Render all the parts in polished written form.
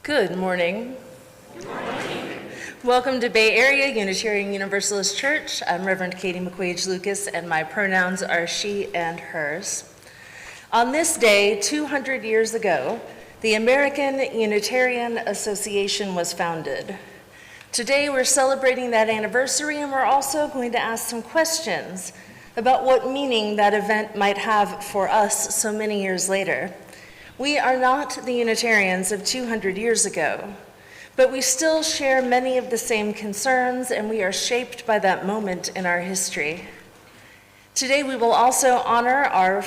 Good morning. Good morning. Welcome to Bay Area Unitarian Universalist Church. I'm Reverend Katie McQuage-Loukas, and my pronouns are she and hers. On this day, 200 years ago, the American Unitarian Association was founded. Today, we're celebrating that anniversary, and we're also going to ask some questions about what meaning that event might have for us so many years later. We are not the Unitarians of 200 years ago, but we still share many of the same concerns, and we are shaped by that moment in our history. Today, we will also honor our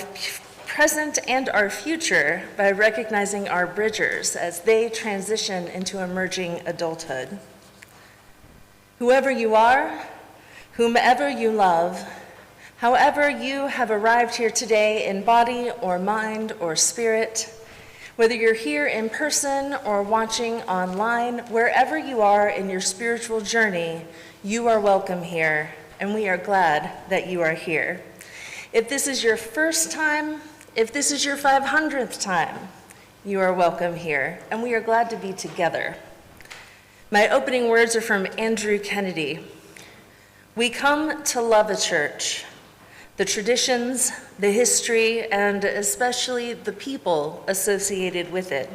present and our future by recognizing our bridgers as they transition into emerging adulthood. Whoever you are, whomever you love, however you have arrived here today in body or mind or spirit, whether you're here in person or watching online, wherever you are in your spiritual journey, you are welcome here, and we are glad that you are here. If this is your first time, if this is your 500th time, you are welcome here, and we are glad to be together. My opening words are from Andrew Kennedy. We come to love a church, the traditions, the history, and especially the people associated with it.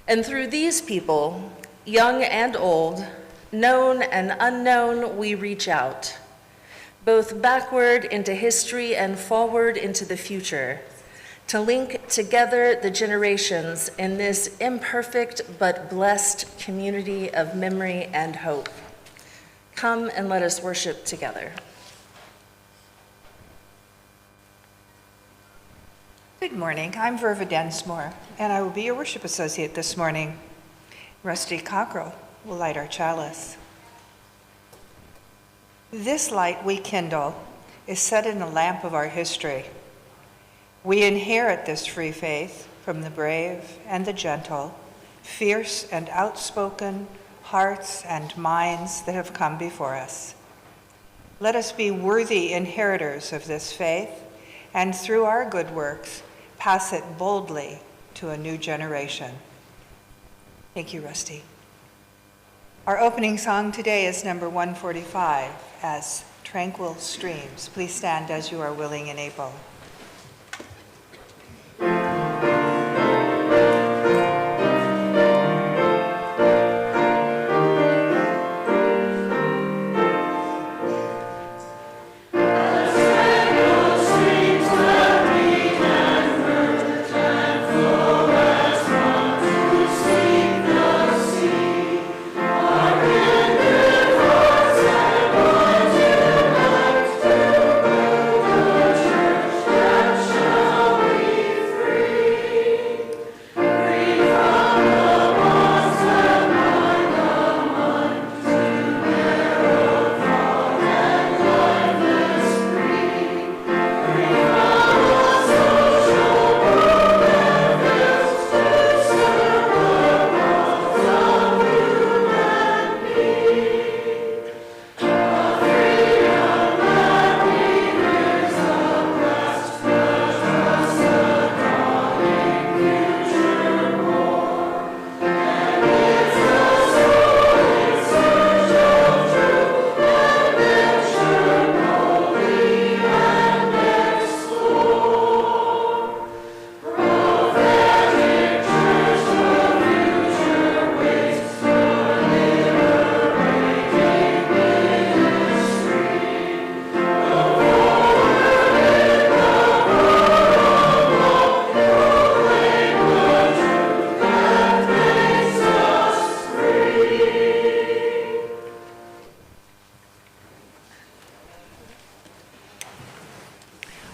And through these people, young and old, known and unknown, we reach out, both backward into history and forward into the future, to link together the generations in this imperfect but blessed community of memory and hope. Come and let us worship together. Good morning. I'm Verva Densmore, and I will be your worship associate this morning. Rusty Cockrell will light our chalice. This light we kindle is set in the lamp of our history. We inherit this free faith from the brave and the gentle, fierce and outspoken hearts and minds that have come before us. Let us be worthy inheritors of this faith, and through our good works, pass it boldly to a new generation. Thank you, Rusty. Our opening song today is number 145, As Tranquil Streams. Please stand as you are willing and able.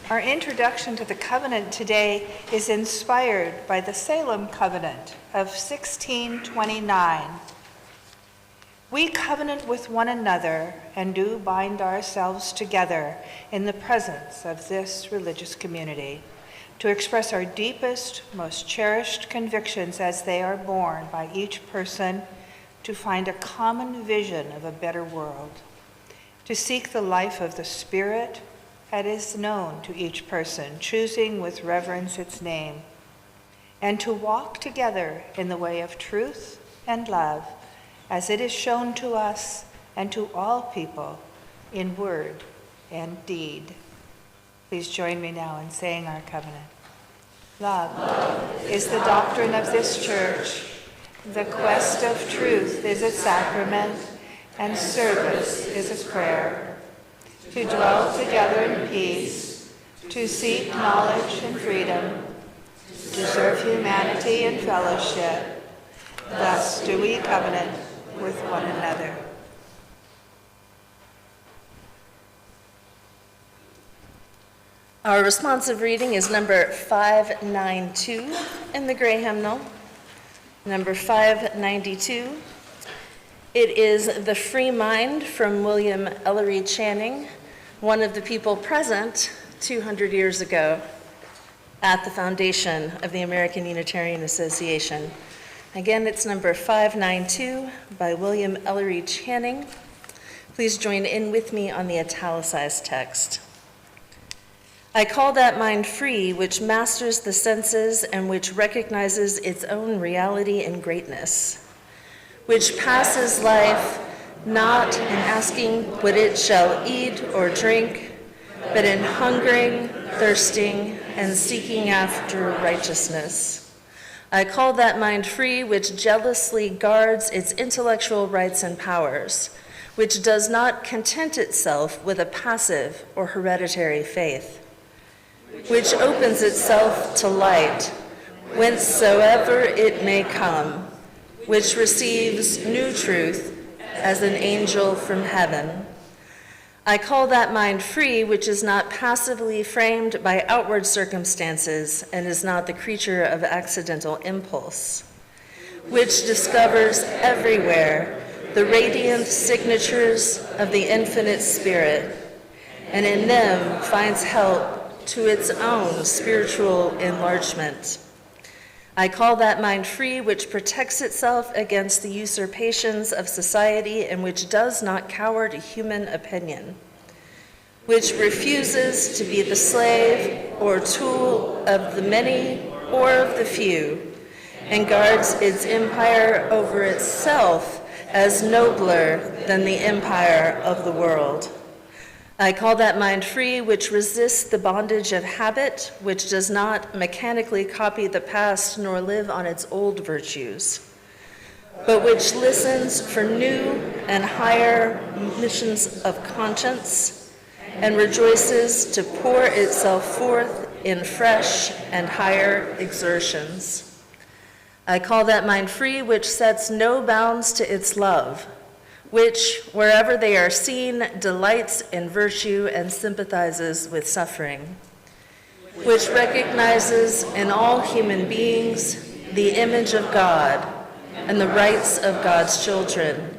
Our introduction to the covenant today is inspired by the Salem Covenant of 1629. We covenant with one another and do bind ourselves together in the presence of this religious community to express our deepest, most cherished convictions as they are borne by each person, to find a common vision of a better world, to seek the life of the Spirit that is known to each person, choosing with reverence its name, and to walk together in the way of truth and love, as it is shown to us and to all people in word and deed. Please join me now in saying our covenant. Love is the doctrine of this church. The quest of truth is its sacrament, and service is its prayer. To dwell together in peace, to seek knowledge and freedom, to serve humanity in fellowship. Thus do we covenant with one another. Our responsive reading is number 592 in the Gray Hymnal. Number 592. It is The Free Mind from William Ellery Channing, one of the people present 200 years ago at the foundation of the American Unitarian Association. Again, it's number 592 by William Ellery Channing. Please join in with me on the italicized text. I call that mind free which masters the senses and which recognizes its own reality and greatness, which passes life not in asking what it shall eat or drink, but in hungering, thirsting, and seeking after righteousness. I call that mind free which jealously guards its intellectual rights and powers, which does not content itself with a passive or hereditary faith, which opens itself to light, whencesoever it may come, which receives new truth as an angel from heaven. I call that mind free which is not passively framed by outward circumstances and is not the creature of accidental impulse, which discovers everywhere the radiant signatures of the infinite Spirit, and in them finds help to its own spiritual enlargement. I call that mind free which protects itself against the usurpations of society and which does not cower to human opinion, which refuses to be the slave or tool of the many or of the few, and guards its empire over itself as nobler than the empire of the world. I call that mind free which resists the bondage of habit, which does not mechanically copy the past nor live on its old virtues, but which listens for new and higher missions of conscience and rejoices to pour itself forth in fresh and higher exertions. I call that mind free which sets no bounds to its love, which, wherever they are seen, delights in virtue and sympathizes with suffering, which recognizes in all human beings the image of God and the rights of God's children,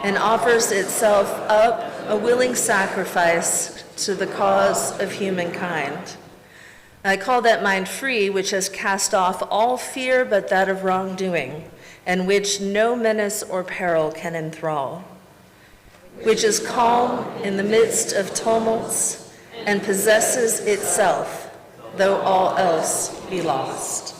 and offers itself up a willing sacrifice to the cause of humankind. I call that mind free which has cast off all fear but that of wrongdoing, and which no menace or peril can enthrall, which is calm in the midst of tumults and possesses itself, though all else be lost.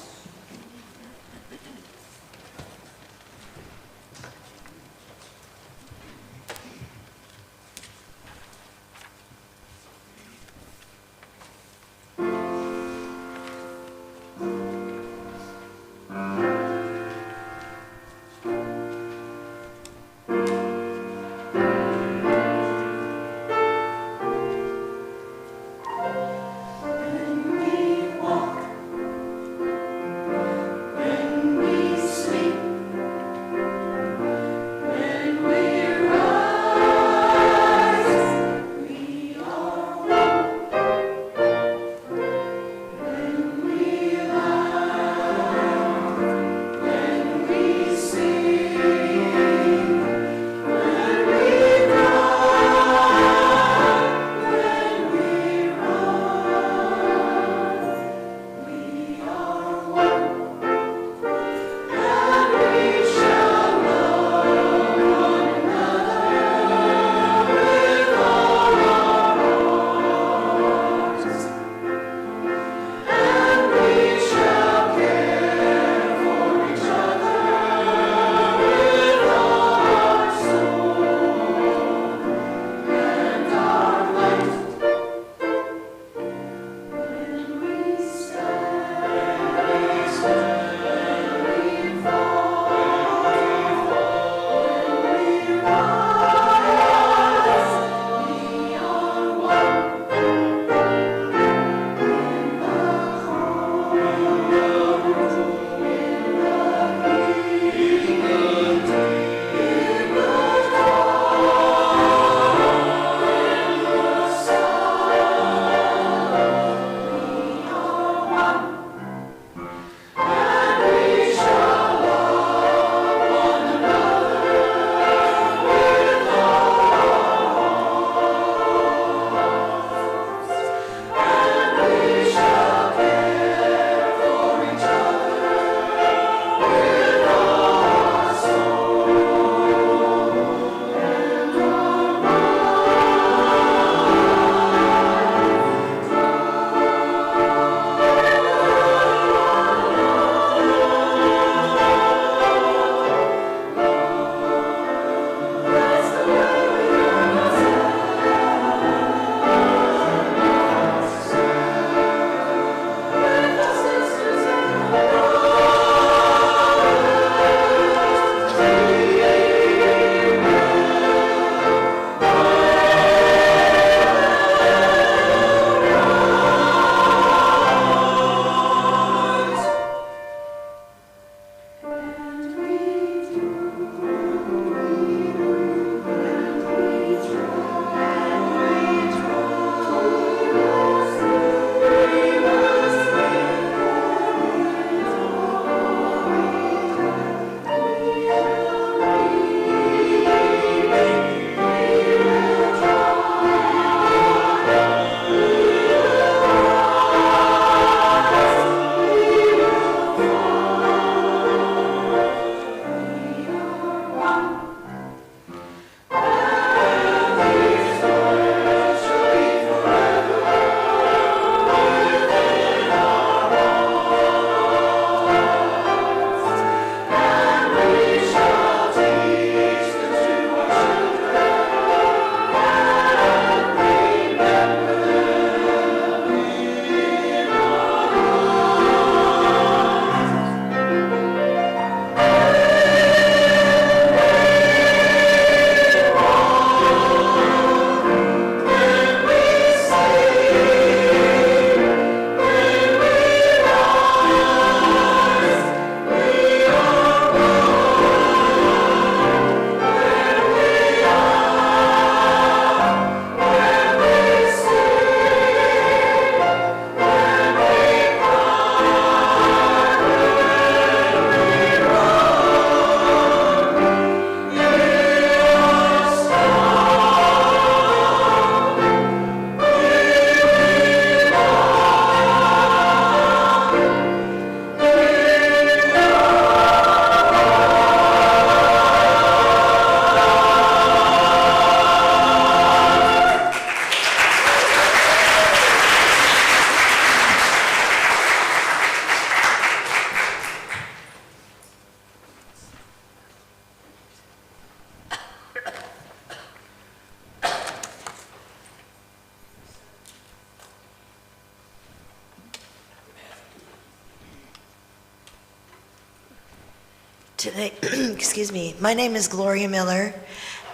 Today, excuse me, my name is Gloria Miller,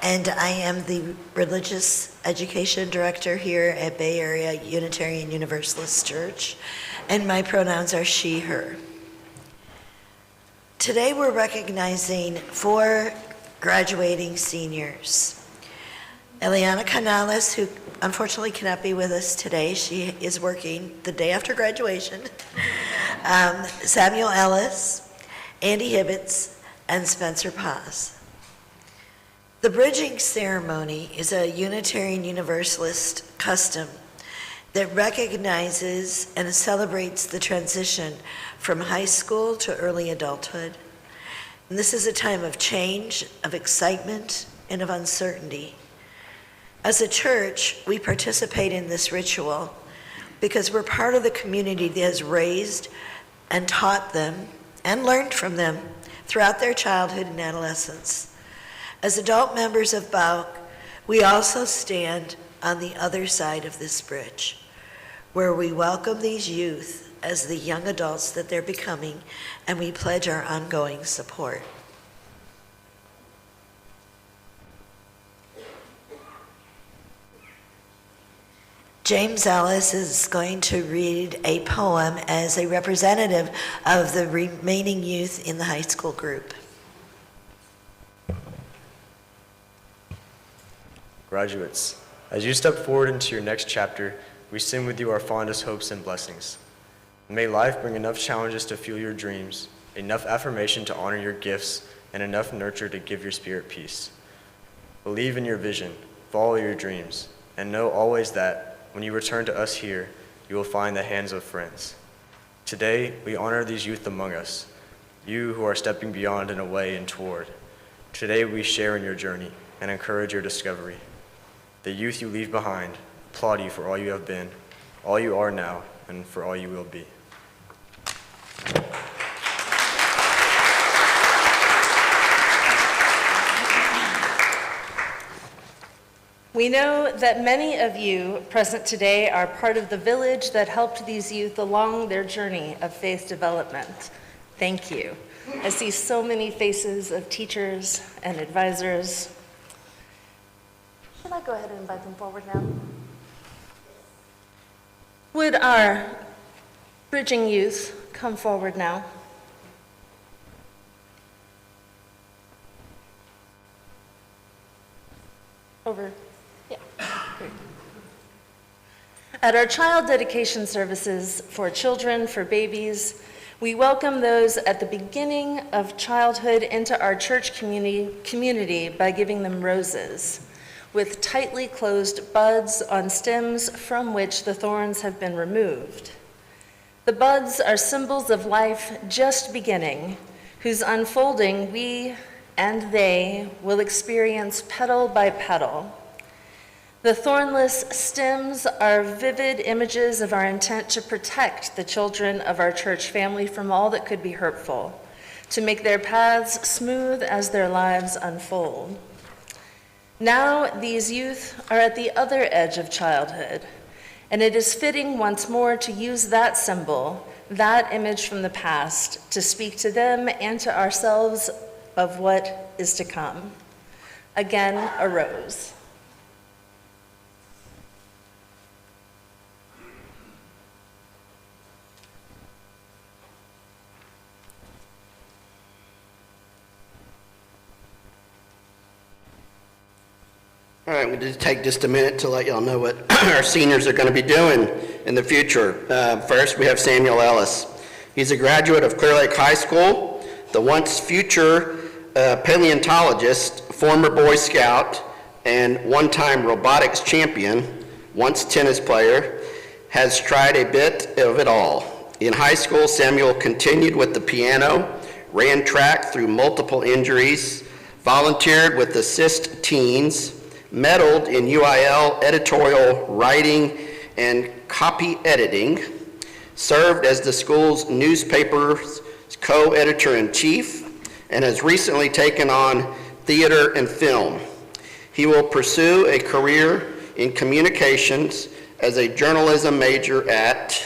and I am the Religious Education Director here at Bay Area Unitarian Universalist Church, and my pronouns are she, her. Today we're recognizing 4 graduating seniors. Eliana Canales, who unfortunately cannot be with us today, she is working the day after graduation. Samuel Ellis, Andy Hibbets, and Spencer Paz. The bridging ceremony is a Unitarian Universalist custom that recognizes and celebrates the transition from high school to early adulthood. And this is a time of change, of excitement, and of uncertainty. As a church, we participate in this ritual because we're part of the community that has raised and taught them and learned from them throughout their childhood and adolescence. As adult members of BAUC, we also stand on the other side of this bridge, where we welcome these youth as the young adults that they're becoming, and we pledge our ongoing support. James Ellis is going to read a poem as a representative of the remaining youth in the high school group. Graduates, as you step forward into your next chapter, we send with you our fondest hopes and blessings. May life bring enough challenges to fuel your dreams, enough affirmation to honor your gifts, and enough nurture to give your spirit peace. Believe in your vision, follow your dreams, and know always that when you return to us here, you will find the hands of friends. Today, we honor these youth among us, you who are stepping beyond and away and toward. Today, we share in your journey and encourage your discovery. The youth you leave behind applaud you for all you have been, all you are now, and for all you will be. We know that many of you present today are part of the village that helped these youth along their journey of faith development. Thank you. I see so many faces of teachers and advisors. Should I go ahead and invite them forward now? Would our bridging youth come forward now? Over. Yeah. Great. At our child dedication services for children, for babies, we welcome those at the beginning of childhood into our church community by giving them roses with tightly closed buds on stems from which the thorns have been removed. The buds are symbols of life just beginning, whose unfolding we and they will experience petal by petal. The thornless stems are vivid images of our intent to protect the children of our church family from all that could be hurtful, to make their paths smooth as their lives unfold. Now these youth are at the other edge of childhood, and it is fitting once more to use that symbol, that image from the past, to speak to them and to ourselves of what is to come. Again, a rose. All right, we just take just a minute to let y'all know what our seniors are going to be doing in the future. First, we have Samuel Ellis. He's a graduate of Clear Lake High School, the once future paleontologist, former Boy Scout, and one-time robotics champion, once tennis player, has tried a bit of it all. In high school, Samuel continued with the piano, ran track through multiple injuries, volunteered with Assist Teens, medaled in UIL editorial writing and copy editing, served as the school's newspaper's co-editor-in-chief, and has recently taken on theater and film. He will pursue a career in communications as a journalism major at,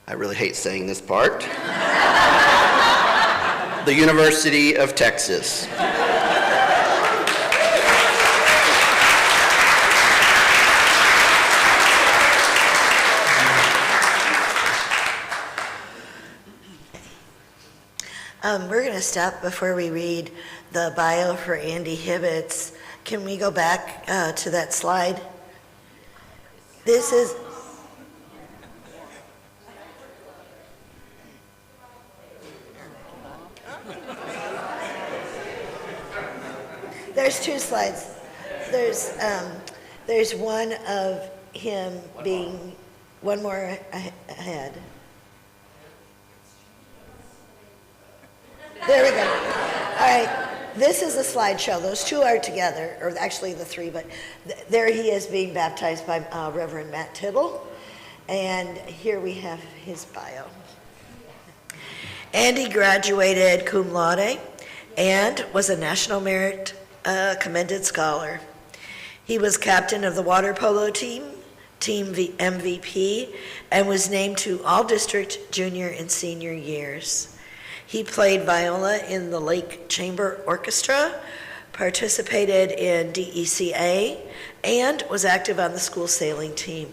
I really hate saying this part, the University of Texas. We're going to stop before we read the bio for Andy Hibbets. Can we go back to that slide? This is... There's two slides. There's one of him being one more ahead. There we go. All right, this is a slideshow. Those two are together, or actually the three, but there he is being baptized by Reverend Matt Tittle. And here we have his bio. Andy graduated cum laude and was a National Merit Commended Scholar. He was captain of the water polo team MVP, and was named to all district junior and senior years. He played viola in the Lake Chamber Orchestra, participated in DECA, and was active on the school sailing team.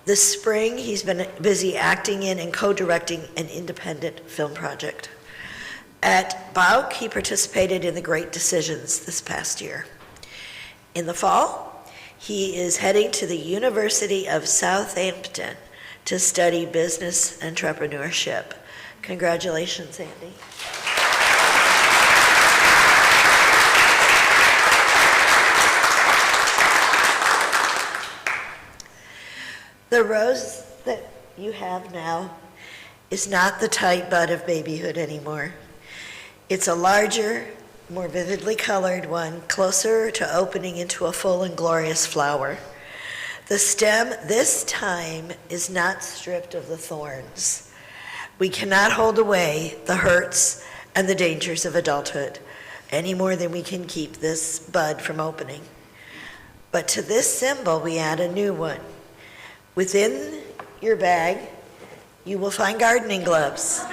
This spring, he's been busy acting in and co-directing an independent film project. At BAUC, he participated in the Great Decisions this past year. In the fall, he is heading to the University of Southampton to study business entrepreneurship. Congratulations, Andy. The rose that you have now is not the tight bud of babyhood anymore. It's a larger, more vividly colored one, closer to opening into a full and glorious flower. The stem this time is not stripped of the thorns. We cannot hold away the hurts and the dangers of adulthood any more than we can keep this bud from opening. But to this symbol, we add a new one. Within your bag, you will find gardening gloves.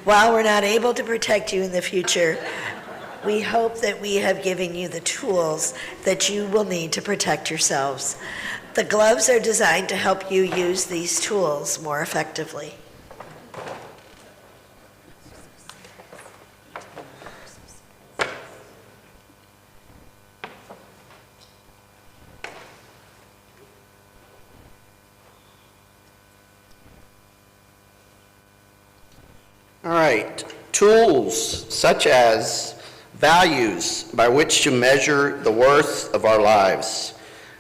While we're not able to protect you in the future, we hope that we have given you the tools that you will need to protect yourselves. The gloves are designed to help you use these tools more effectively. All right, tools such as values by which to measure the worth of our lives,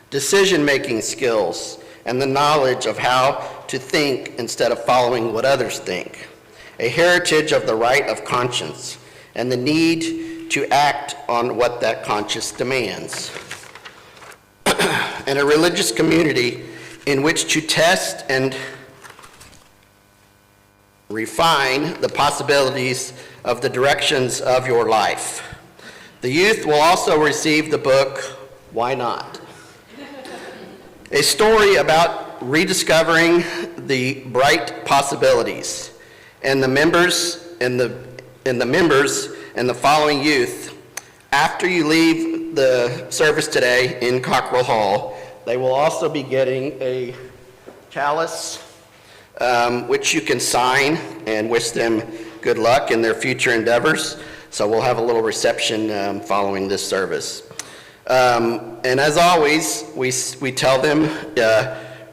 decision-making skills, and the knowledge of how to think instead of following what others think, a heritage of the right of conscience, and the need to act on what that conscience demands, and a religious community in which to test and refine the possibilities of the directions of your life. The youth will also receive the book, Why Not? A story about rediscovering the bright possibilities, and the members and the following youth, after you leave the service today in Cockrell Hall, they will also be getting a chalice which you can sign and wish them good luck in their future endeavors. So we'll have a little reception following this service. And as always, we tell them,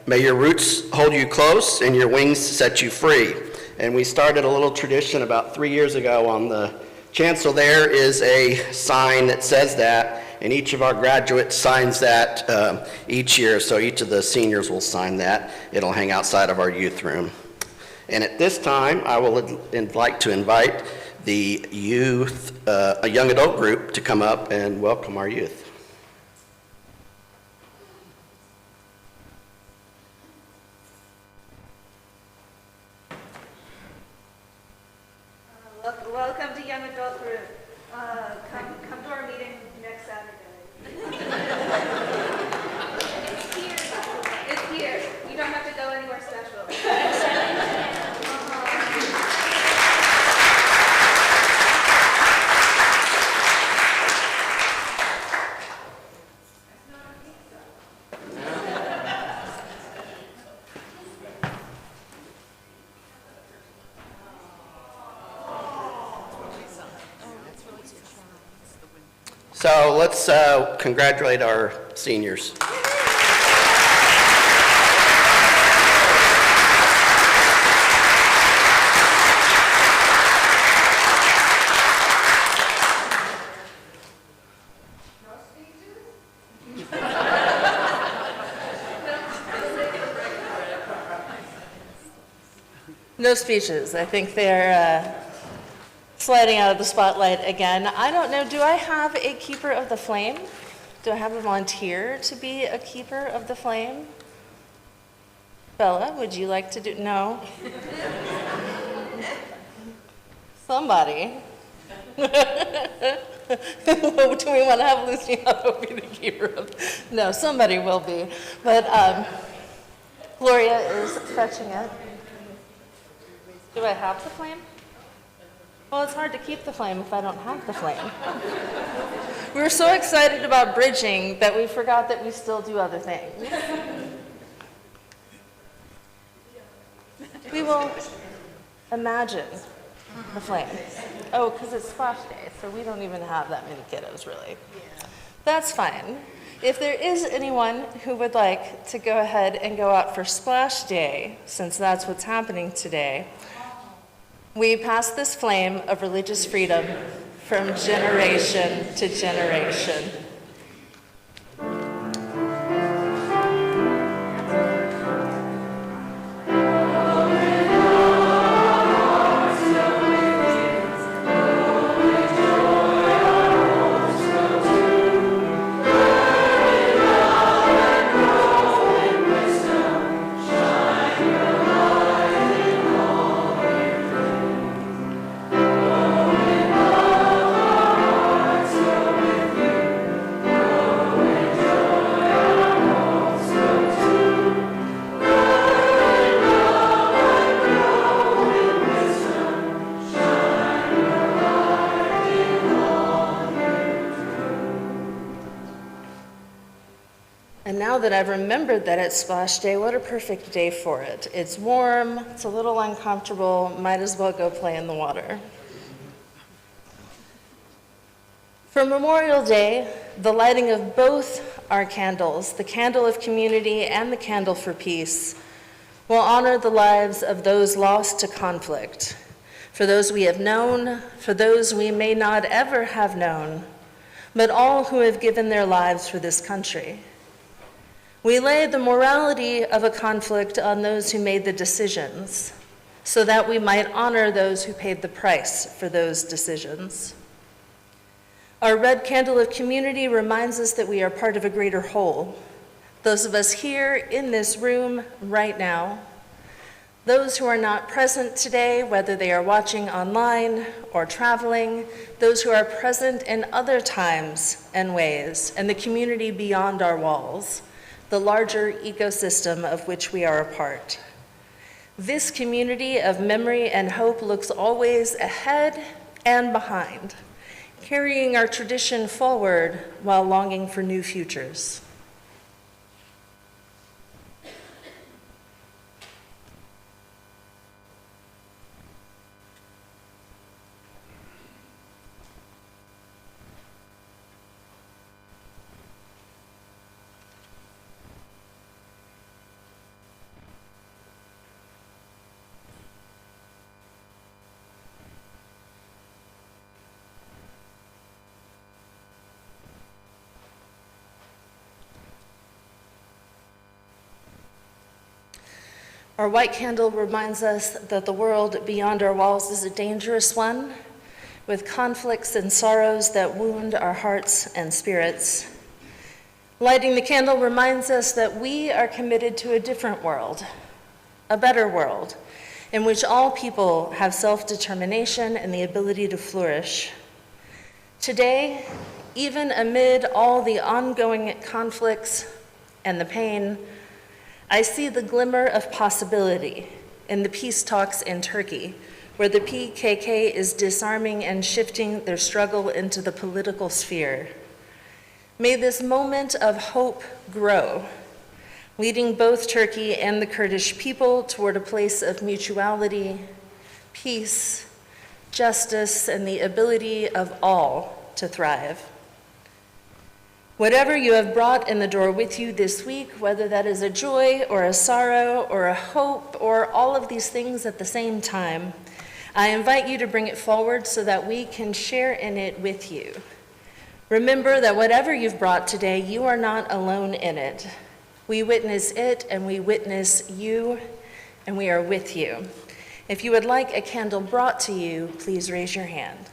may your roots hold you close and your wings set you free. And we started a little tradition about 3 years ago. On the chancel there is a sign that says that, and each of our graduates signs that each year, so each of the seniors will sign that. It'll hang outside of our youth room. And at this time, I would like to invite the youth, a young adult group, to come up and welcome our youth. Welcome to Young Adult Group. Come to our meeting next Saturday. It's here. You don't have to go anywhere special. So let's congratulate our seniors. No speeches. I think they're sliding out of the spotlight again. I don't know, do I have a keeper of the flame? Do I have a volunteer to be a keeper of the flame? Bella, would you like to do, no? Somebody. Do we want to have Luciano be the keeper of? No, somebody will be. But Gloria is fetching it. Do I have the flame? Well, it's hard to keep the flame if I don't have the flame. We were so excited about bridging that we forgot that we still do other things. We will imagine the flame. Oh, because it's splash day, so we don't even have that many kiddos, really. That's fine. If there is anyone who would like to go ahead and go out for splash day, since that's what's happening today, we pass this flame of religious freedom from generation to generation. And now that I've remembered that it's splash day, what a perfect day for it. It's warm, it's a little uncomfortable, might as well go play in the water. For Memorial Day, the lighting of both our candles, the candle of community and the candle for peace, will honor the lives of those lost to conflict, for those we have known, for those we may not ever have known, but all who have given their lives for this country. We lay the morality of a conflict on those who made the decisions, so that we might honor those who paid the price for those decisions. Our red candle of community reminds us that we are part of a greater whole. Those of us here in this room right now, those who are not present today, whether they are watching online or traveling, those who are present in other times and ways, and the community beyond our walls, the larger ecosystem of which we are a part. This community of memory and hope looks always ahead and behind, carrying our tradition forward while longing for new futures. Our white candle reminds us that the world beyond our walls is a dangerous one, with conflicts and sorrows that wound our hearts and spirits. Lighting the candle reminds us that we are committed to a different world, a better world, in which all people have self-determination and the ability to flourish. Today, even amid all the ongoing conflicts and the pain, I see the glimmer of possibility in the peace talks in Turkey, where the PKK is disarming and shifting their struggle into the political sphere. May this moment of hope grow, leading both Turkey and the Kurdish people toward a place of mutuality, peace, justice, and the ability of all to thrive. Whatever you have brought in the door with you this week, whether that is a joy or a sorrow or a hope or all of these things at the same time, I invite you to bring it forward so that we can share in it with you. Remember that whatever you've brought today, you are not alone in it. We witness it and we witness you, and we are with you. If you would like a candle brought to you, please raise your hand.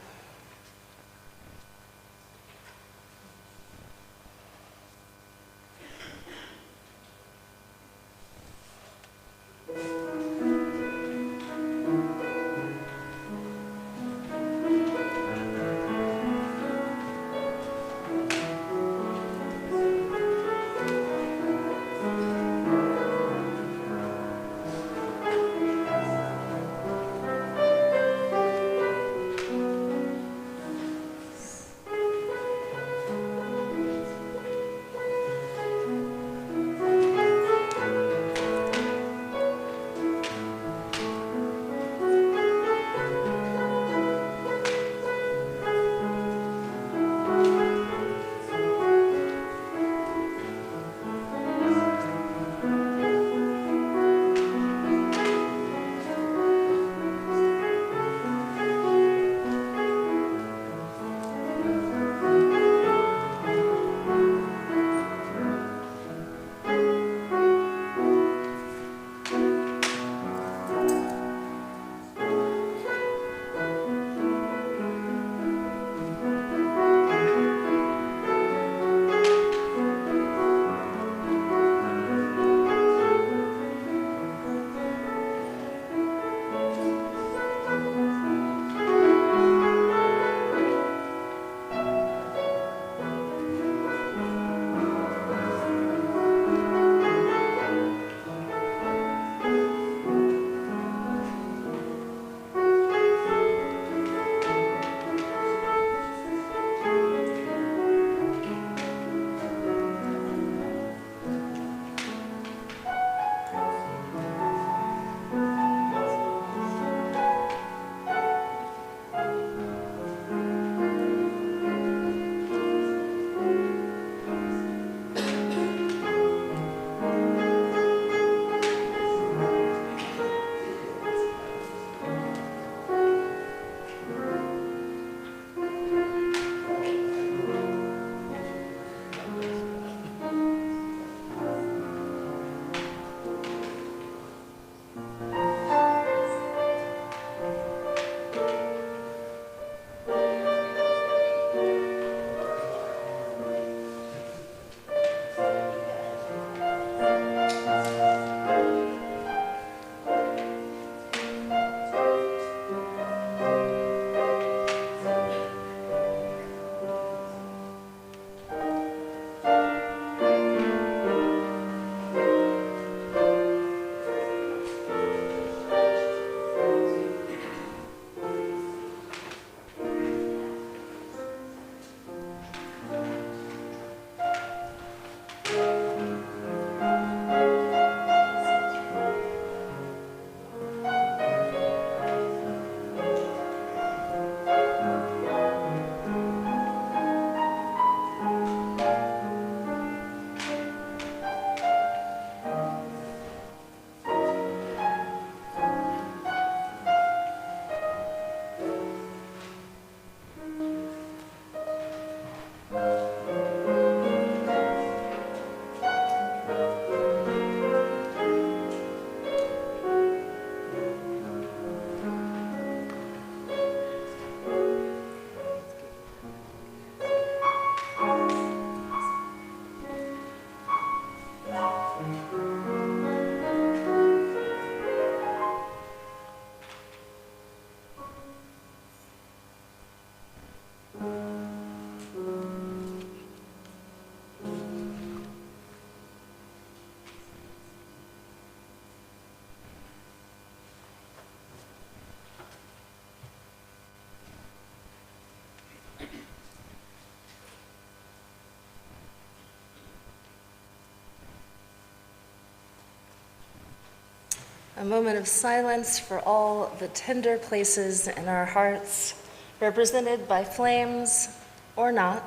A moment of silence for all the tender places in our hearts, represented by flames or not.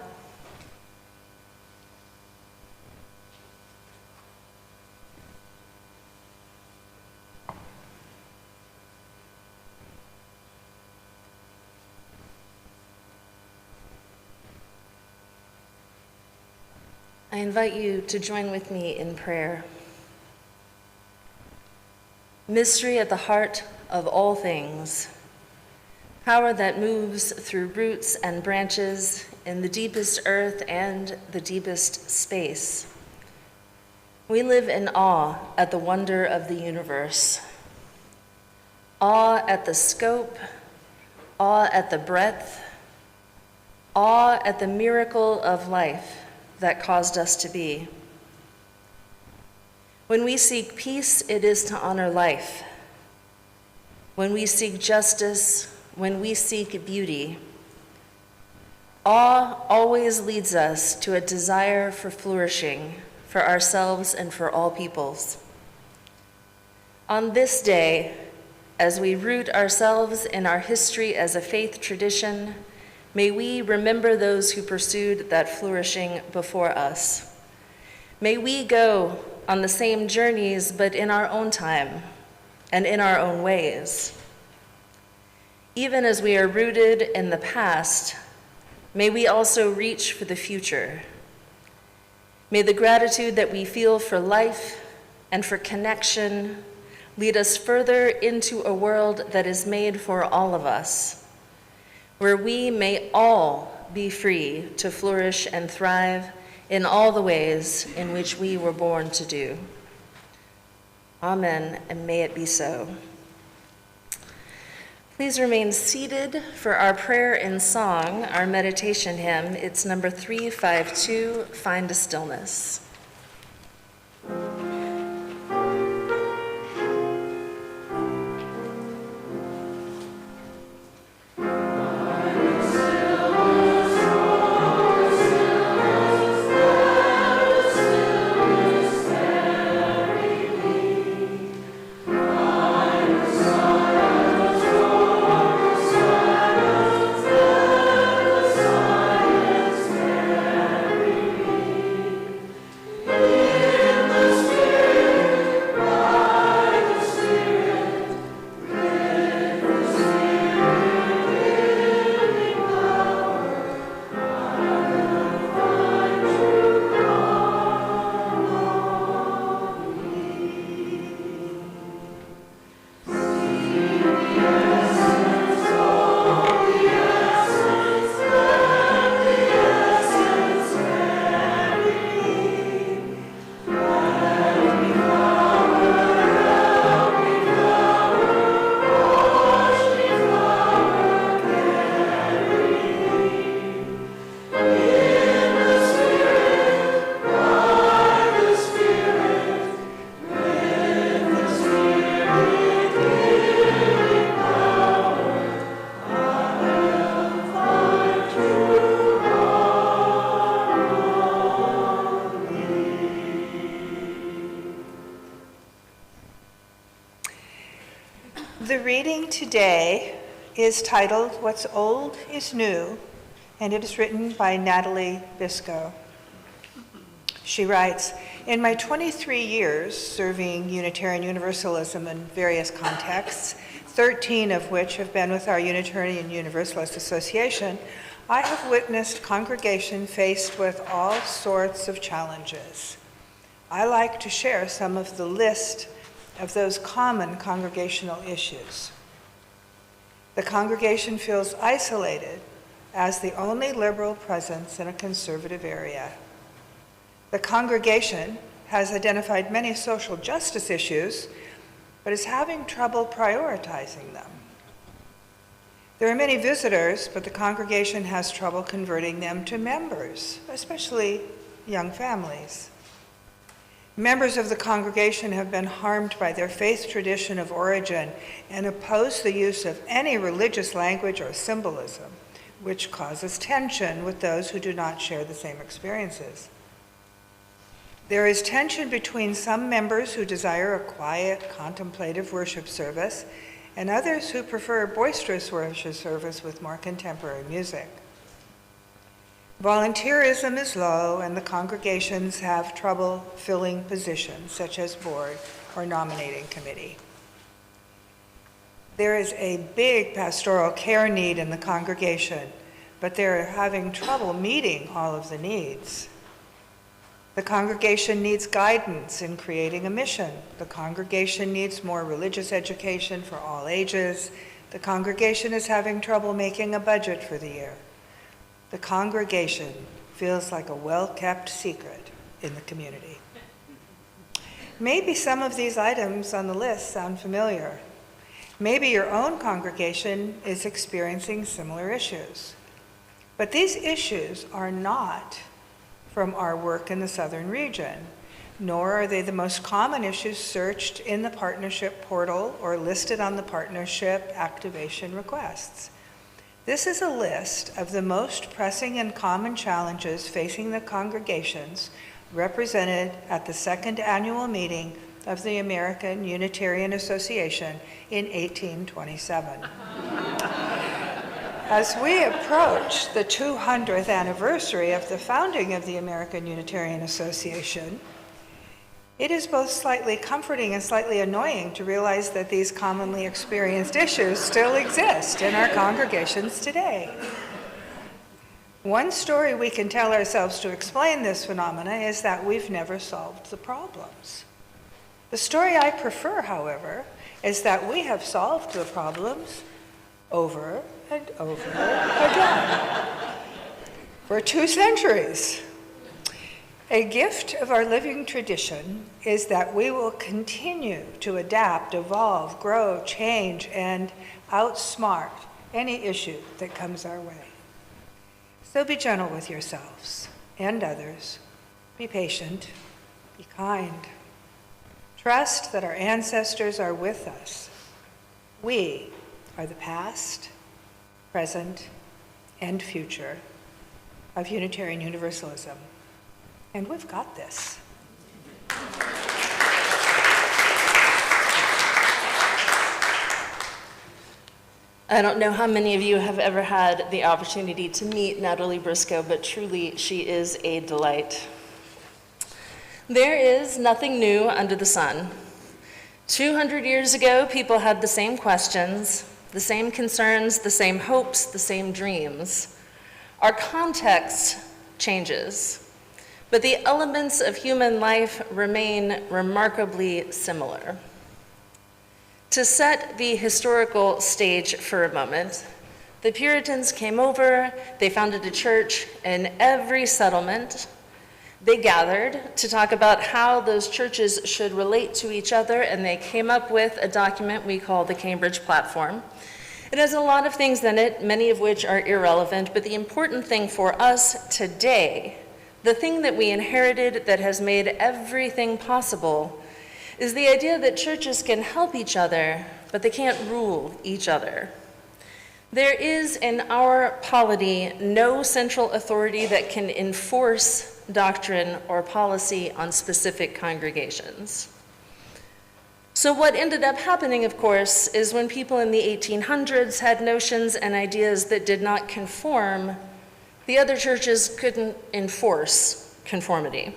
I invite you to join with me in prayer. Mystery at the heart of all things, power that moves through roots and branches in the deepest earth and the deepest space. We live in awe at the wonder of the universe, awe at the scope, awe at the breadth, awe at the miracle of life that caused us to be. When we seek peace, it is to honor life. When we seek justice, when we seek beauty, awe always leads us to a desire for flourishing for ourselves and for all peoples. On this day, as we root ourselves in our history as a faith tradition, may we remember those who pursued that flourishing before us. May we go on the same journeys, but in our own time and in our own ways. Even as we are rooted in the past, may we also reach for the future. May the gratitude that we feel for life and for connection lead us further into a world that is made for all of us, where we may all be free to flourish and thrive in all the ways in which we were born to do. Amen, and may it be so. Please remain seated for our prayer and song, our meditation hymn. It's number 352, Find a Stillness. The reading today is titled What's Old is New, and it is written by Natalie Biscoe. She writes, in my 23 years serving Unitarian Universalism in various contexts, 13 of which have been with our Unitarian Universalist Association, I have witnessed congregation faced with all sorts of challenges. I like to share some of the list of those common congregational issues. The congregation feels isolated as the only liberal presence in a conservative area. The congregation has identified many social justice issues, but is having trouble prioritizing them. There are many visitors, but the congregation has trouble converting them to members, especially young families. Members of the congregation have been harmed by their faith tradition of origin and oppose the use of any religious language or symbolism, which causes tension with those who do not share the same experiences. There is tension between some members who desire a quiet, contemplative worship service and others who prefer a boisterous worship service with more contemporary music. Volunteerism is low, and the congregations have trouble filling positions such as board or nominating committee. There is a big pastoral care need in the congregation, but they're having trouble meeting all of the needs. The congregation needs guidance in creating a mission. The congregation needs more religious education for all ages. The congregation is having trouble making a budget for the year. The congregation feels like a well-kept secret in the community. Maybe some of these items on the list sound familiar. Maybe your own congregation is experiencing similar issues. But these issues are not from our work in the southern region, nor are they the most common issues searched in the partnership portal or listed on the partnership activation requests. This is a list of the most pressing and common challenges facing the congregations represented at the second annual meeting of the American Unitarian Association in 1827. As we approach the 200th anniversary of the founding of the American Unitarian Association, it is both slightly comforting and slightly annoying to realize that these commonly experienced issues still exist in our congregations today. One story we can tell ourselves to explain this phenomena is that we've never solved the problems. The story I prefer, however, is that we have solved the problems over and over again for 2 centuries. A gift of our living tradition is that we will continue to adapt, evolve, grow, change, and outsmart any issue that comes our way. So be gentle with yourselves and others. Be patient. Be kind. Trust that our ancestors are with us. We are the past, present, and future of Unitarian Universalism. And we've got this. I don't know how many of you have ever had the opportunity to meet Natalie Briscoe, but truly she is a delight. There is nothing new under the sun. 200 years ago, people had the same questions, the same concerns, the same hopes, the same dreams. Our context changes, but the elements of human life remain remarkably similar. To set the historical stage for a moment, the Puritans came over, they founded a church in every settlement. They gathered to talk about how those churches should relate to each other, and they came up with a document we call the Cambridge Platform. It has a lot of things in it, many of which are irrelevant, but the important thing for us today, the thing that we inherited that has made everything possible, is the idea that churches can help each other, but they can't rule each other. There is in our polity no central authority that can enforce doctrine or policy on specific congregations. So what ended up happening, of course, is when people in the 1800s had notions and ideas that did not conform, the other churches couldn't enforce conformity.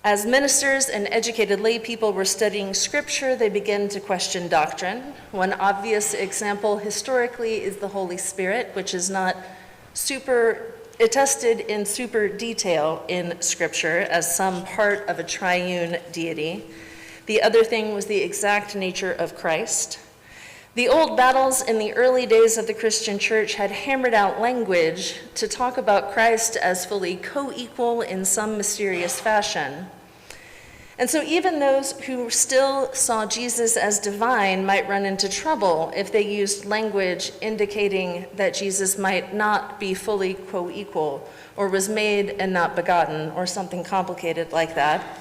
As ministers and educated lay people were studying scripture, they began to question doctrine. One obvious example historically is the Holy Spirit, which is not attested in super detail in scripture as some part of a triune deity. The other thing was the exact nature of Christ. The old battles in the early days of the Christian church had hammered out language to talk about Christ as fully co-equal in some mysterious fashion. And so even those who still saw Jesus as divine might run into trouble if they used language indicating that Jesus might not be fully co-equal or was made and not begotten or something complicated like that.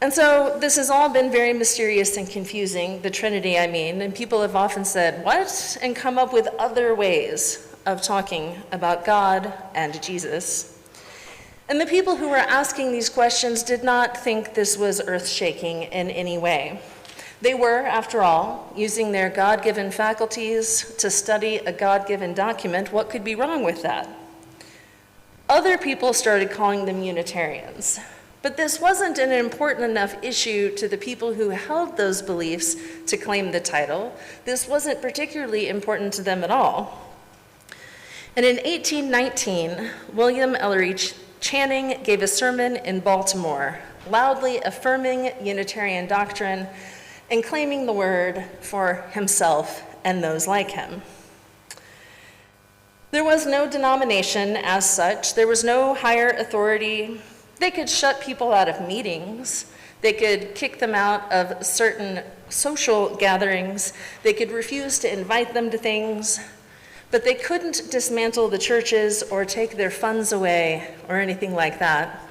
And so this has all been very mysterious and confusing, the Trinity, I mean, and people have often said, what? And come up with other ways of talking about God and Jesus. And the people who were asking these questions did not think this was earth-shaking in any way. They were, after all, using their God-given faculties to study a God-given document. What could be wrong with that? Other people started calling them Unitarians. But this wasn't an important enough issue to the people who held those beliefs to claim the title. This wasn't particularly important to them at all. And in 1819, William Ellery Channing gave a sermon in Baltimore, loudly affirming Unitarian doctrine and claiming the word for himself and those like him. There was no denomination as such. There was no higher authority. They could shut people out of meetings. They could kick them out of certain social gatherings. They could refuse to invite them to things. But they couldn't dismantle the churches or take their funds away or anything like that.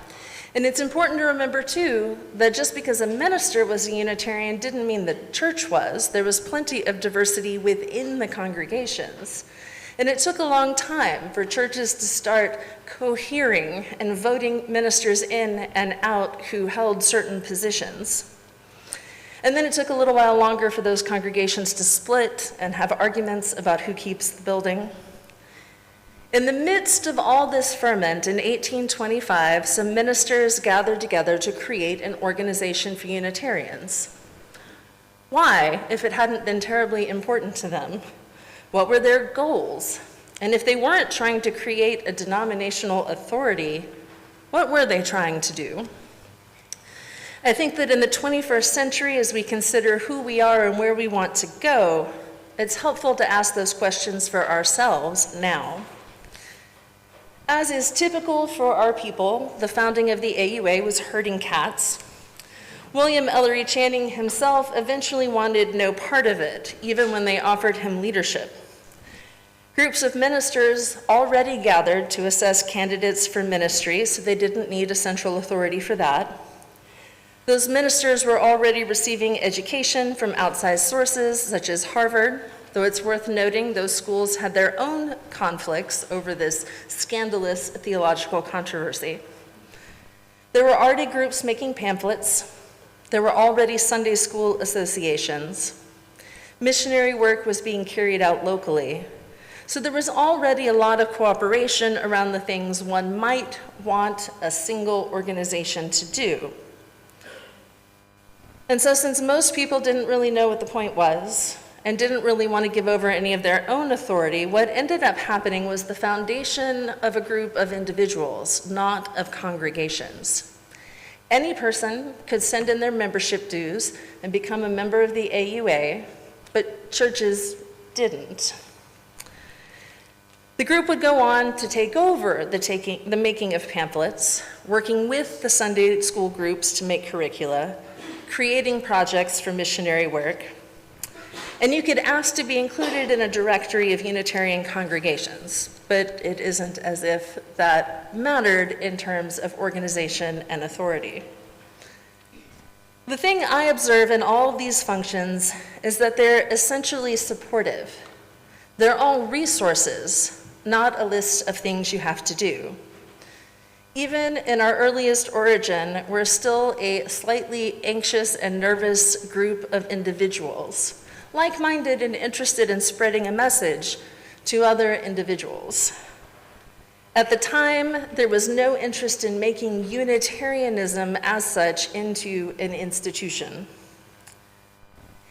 And it's important to remember, too, that just because a minister was a Unitarian didn't mean the church was. There was plenty of diversity within the congregations. And it took a long time for churches to start cohering and voting ministers in and out who held certain positions. And then it took a little while longer for those congregations to split and have arguments about who keeps the building. In the midst of all this ferment, in 1825, some ministers gathered together to create an organization for Unitarians. Why, if it hadn't been terribly important to them? What were their goals? And if they weren't trying to create a denominational authority, what were they trying to do? I think that in the 21st century, as we consider who we are and where we want to go, it's helpful to ask those questions for ourselves now. As is typical for our people, the founding of the AUA was herding cats. William Ellery Channing himself eventually wanted no part of it, even when they offered him leadership. Groups of ministers already gathered to assess candidates for ministry, so they didn't need a central authority for that. Those ministers were already receiving education from outside sources, such as Harvard, though it's worth noting those schools had their own conflicts over this scandalous theological controversy. There were already groups making pamphlets. There were already Sunday school associations. Missionary work was being carried out locally. So there was already a lot of cooperation around the things one might want a single organization to do. And so since most people didn't really know what the point was and didn't really want to give over any of their own authority, what ended up happening was the foundation of a group of individuals, not of congregations. Any person could send in their membership dues and become a member of the AUA, but churches didn't. The group would go on to take over the making of pamphlets, working with the Sunday school groups to make curricula, creating projects for missionary work. And you could ask to be included in a directory of Unitarian congregations, but it isn't as if that mattered in terms of organization and authority. The thing I observe in all of these functions is that they're essentially supportive. They're all resources, not a list of things you have to do. Even in our earliest origin, we're still a slightly anxious and nervous group of individuals, like-minded and interested in spreading a message to other individuals. At the time, there was no interest in making Unitarianism as such into an institution.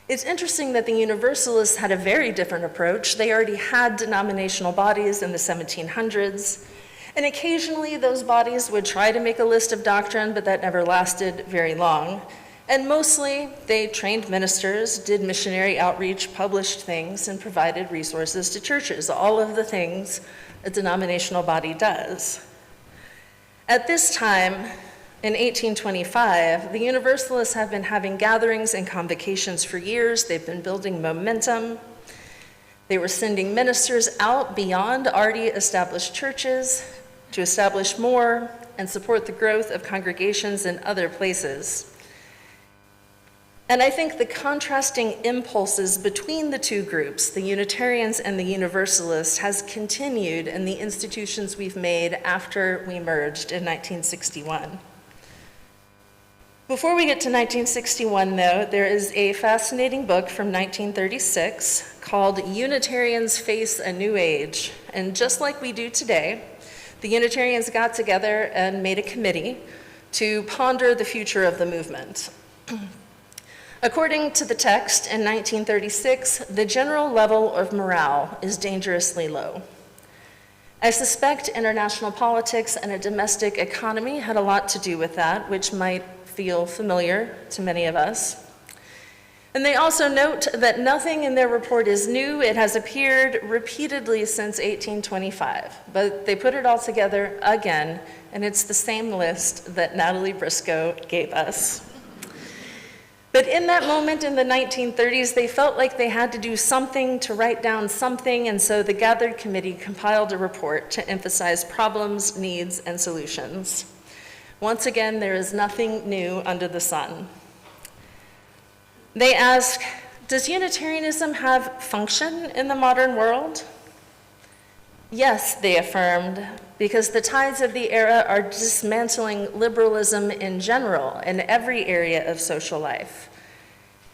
It's interesting that the Universalists had a very different approach. They already had denominational bodies in the 1700s, and occasionally those bodies would try to make a list of doctrine, but that never lasted very long. And mostly, they trained ministers, did missionary outreach, published things, and provided resources to churches, all of the things a denominational body does. At this time, in 1825, the Universalists have been having gatherings and convocations for years. They've been building momentum. They were sending ministers out beyond already established churches to establish more and support the growth of congregations in other places. And I think the contrasting impulses between the two groups, the Unitarians and the Universalists, has continued in the institutions we've made after we merged in 1961. Before we get to 1961, though, there is a fascinating book from 1936 called Unitarians Face, a New Age. And just like we do today, the Unitarians got together and made a committee to ponder the future of the movement. According to the text in 1936, the general level of morale is dangerously low. I suspect international politics and a domestic economy had a lot to do with that, which might feel familiar to many of us. And they also note that nothing in their report is new. It has appeared repeatedly since 1825, but they put it all together again, and it's the same list that Natalie Briscoe gave us. But in that moment in the 1930s, they felt like they had to do something to write down something, and so the gathered committee compiled a report to emphasize problems, needs, and solutions. Once again, there is nothing new under the sun. They ask, does Unitarianism have function in the modern world? Yes, they affirmed, because the tides of the era are dismantling liberalism in general in every area of social life.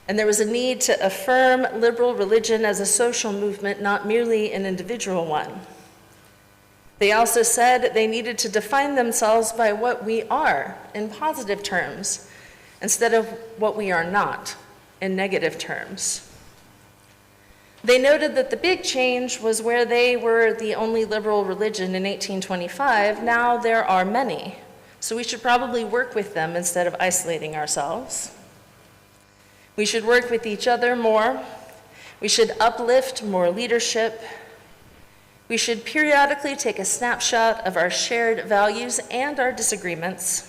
And there was a need to affirm liberal religion as a social movement, not merely an individual one. They also said they needed to define themselves by what we are in positive terms, instead of what we are not in negative terms. They noted that the big change was where they were the only liberal religion in 1825, now there are many. So we should probably work with them instead of isolating ourselves. We should work with each other more. We should uplift more leadership. We should periodically take a snapshot of our shared values and our disagreements.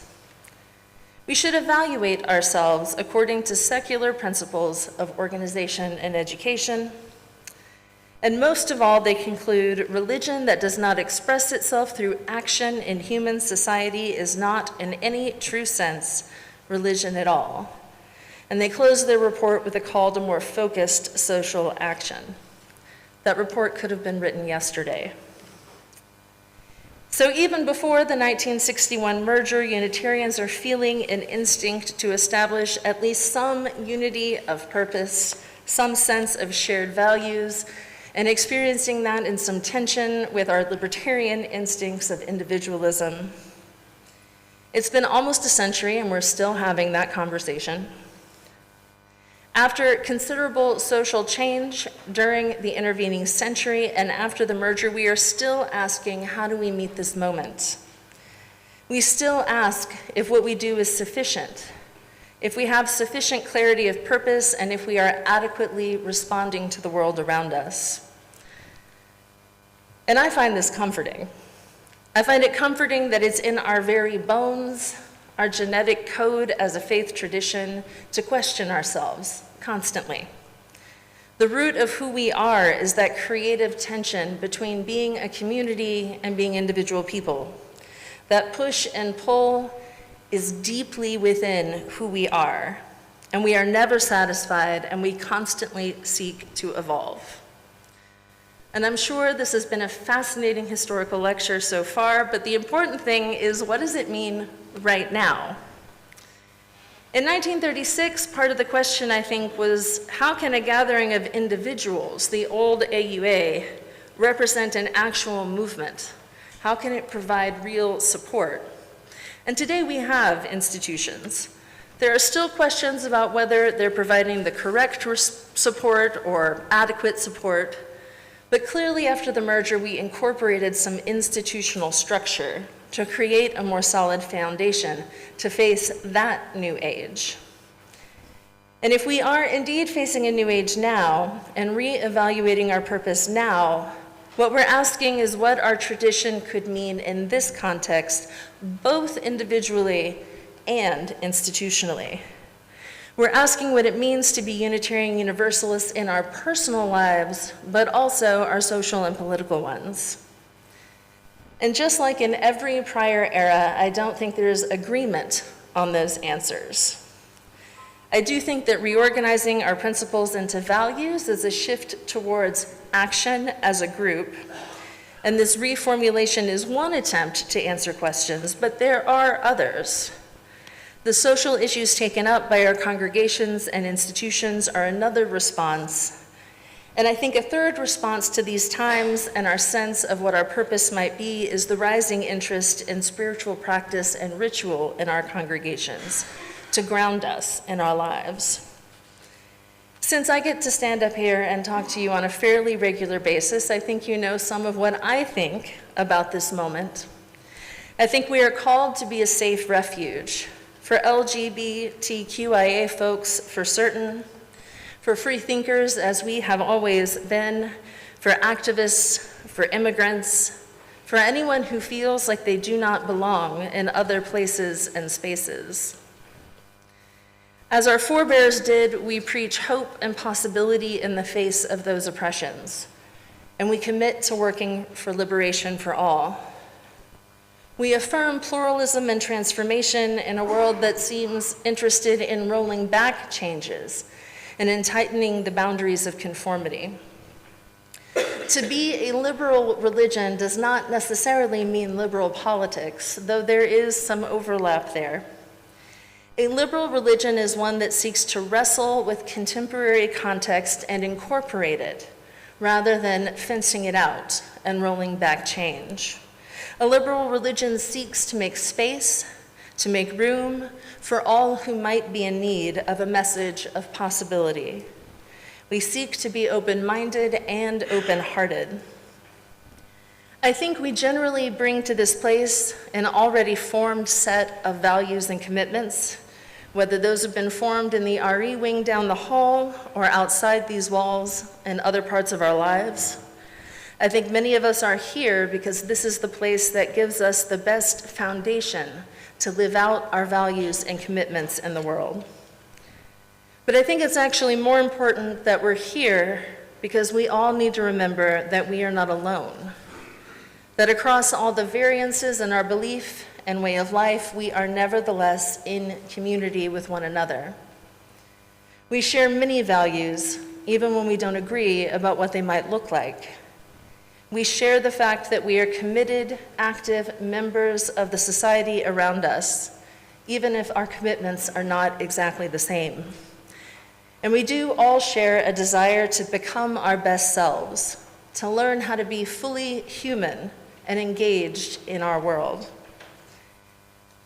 We should evaluate ourselves according to secular principles of organization and education. And most of all, they conclude, religion that does not express itself through action in human society is not, in any true sense, religion at all. And they close their report with a call to more focused social action. That report could have been written yesterday. So even before the 1961 merger, Unitarians are feeling an instinct to establish at least some unity of purpose, some sense of shared values, and experiencing that in some tension with our libertarian instincts of individualism. It's been almost a century, and we're still having that conversation. After considerable social change during the intervening century and after the merger, we are still asking, how do we meet this moment? We still ask if what we do is sufficient, if we have sufficient clarity of purpose, and if we are adequately responding to the world around us. And I find this comforting. I find it comforting that it's in our very bones, our genetic code as a faith tradition, to question ourselves constantly. The root of who we are is that creative tension between being a community and being individual people. That push and pull is deeply within who we are, and we are never satisfied, and we constantly seek to evolve. And I'm sure this has been a fascinating historical lecture so far, but the important thing is, what does it mean right now? In 1936, part of the question, I think, was how can a gathering of individuals, the old AUA, represent an actual movement? How can it provide real support? And today we have institutions. There are still questions about whether they're providing the correct support or adequate support. But clearly after the merger, we incorporated some institutional structure to create a more solid foundation to face that new age. And if we are indeed facing a new age now and reevaluating our purpose now, what we're asking is what our tradition could mean in this context, both individually and institutionally. We're asking what it means to be Unitarian Universalists in our personal lives, but also our social and political ones. And just like in every prior era, I don't think there's agreement on those answers. I do think that reorganizing our principles into values is a shift towards action as a group. And this reformulation is one attempt to answer questions, but there are others. The social issues taken up by our congregations and institutions are another response. And I think a third response to these times and our sense of what our purpose might be is the rising interest in spiritual practice and ritual in our congregations to ground us in our lives. Since I get to stand up here and talk to you on a fairly regular basis, I think you know some of what I think about this moment. I think we are called to be a safe refuge for LGBTQIA folks for certain, for free thinkers as we have always been, for activists, for immigrants, for anyone who feels like they do not belong in other places and spaces. As our forebears did, we preach hope and possibility in the face of those oppressions, and we commit to working for liberation for all. We affirm pluralism and transformation in a world that seems interested in rolling back changes and in tightening the boundaries of conformity. To be a liberal religion does not necessarily mean liberal politics, though there is some overlap there. A liberal religion is one that seeks to wrestle with contemporary context and incorporate it, rather than fencing it out and rolling back change. A liberal religion seeks to make space, to make room for all who might be in need of a message of possibility. We seek to be open-minded and open-hearted. I think we generally bring to this place an already formed set of values and commitments, whether those have been formed in the RE wing down the hall or outside these walls and other parts of our lives. I think many of us are here because this is the place that gives us the best foundation to live out our values and commitments in the world. But I think it's actually more important that we're here because we all need to remember that we are not alone, that across all the variances in our belief and way of life, we are nevertheless in community with one another. We share many values, even when we don't agree about what they might look like. We share the fact that we are committed, active members of the society around us, even if our commitments are not exactly the same. And we do all share a desire to become our best selves, to learn how to be fully human and engaged in our world.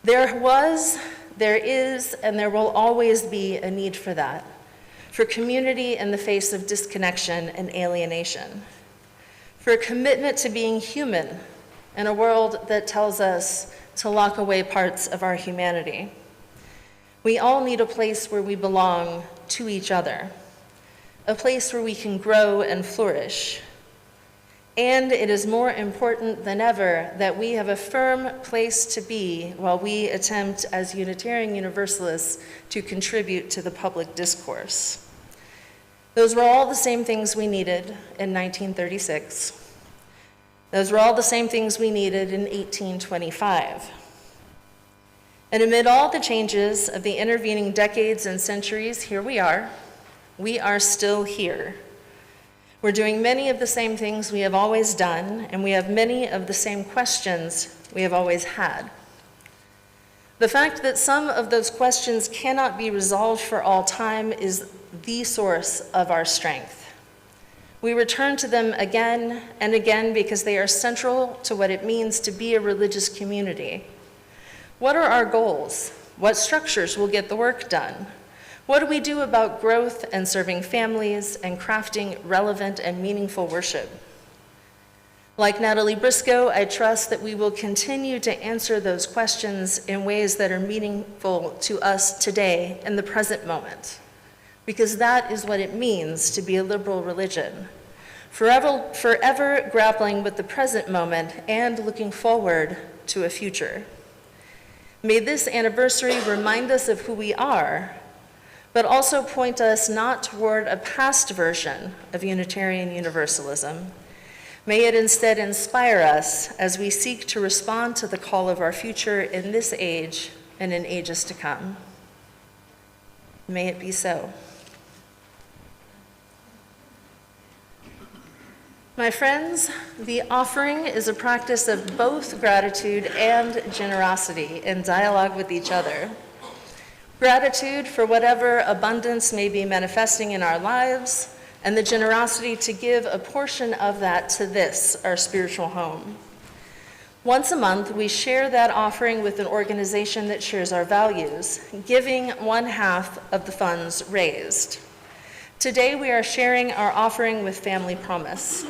There was, there is, and there will always be a need for that, for community in the face of disconnection and alienation, for a commitment to being human in a world that tells us to lock away parts of our humanity. We all need a place where we belong to each other, a place where we can grow and flourish. And it is more important than ever that we have a firm place to be while we attempt as Unitarian Universalists to contribute to the public discourse. Those were all the same things we needed in 1936. Those were all the same things we needed in 1825. And amid all the changes of the intervening decades and centuries, here we are still here. We're doing many of the same things we have always done, and we have many of the same questions we have always had. The fact that some of those questions cannot be resolved for all time is the source of our strength. We return to them again and again because they are central to what it means to be a religious community. What are our goals? What structures will get the work done? What do we do about growth and serving families and crafting relevant and meaningful worship? Like Natalie Briscoe, I trust that we will continue to answer those questions in ways that are meaningful to us today in the present moment, because that is what it means to be a liberal religion, forever grappling with the present moment and looking forward to a future. May this anniversary remind us of who we are, but also point us not toward a past version of Unitarian Universalism. May it instead inspire us as we seek to respond to the call of our future in this age and in ages to come. May it be so. My friends, the offering is a practice of both gratitude and generosity in dialogue with each other. Gratitude for whatever abundance may be manifesting in our lives, and the generosity to give a portion of that to this, our spiritual home. Once a month, we share that offering with an organization that shares our values, giving 1/2 of the funds raised. Today we are sharing our offering with Family Promise.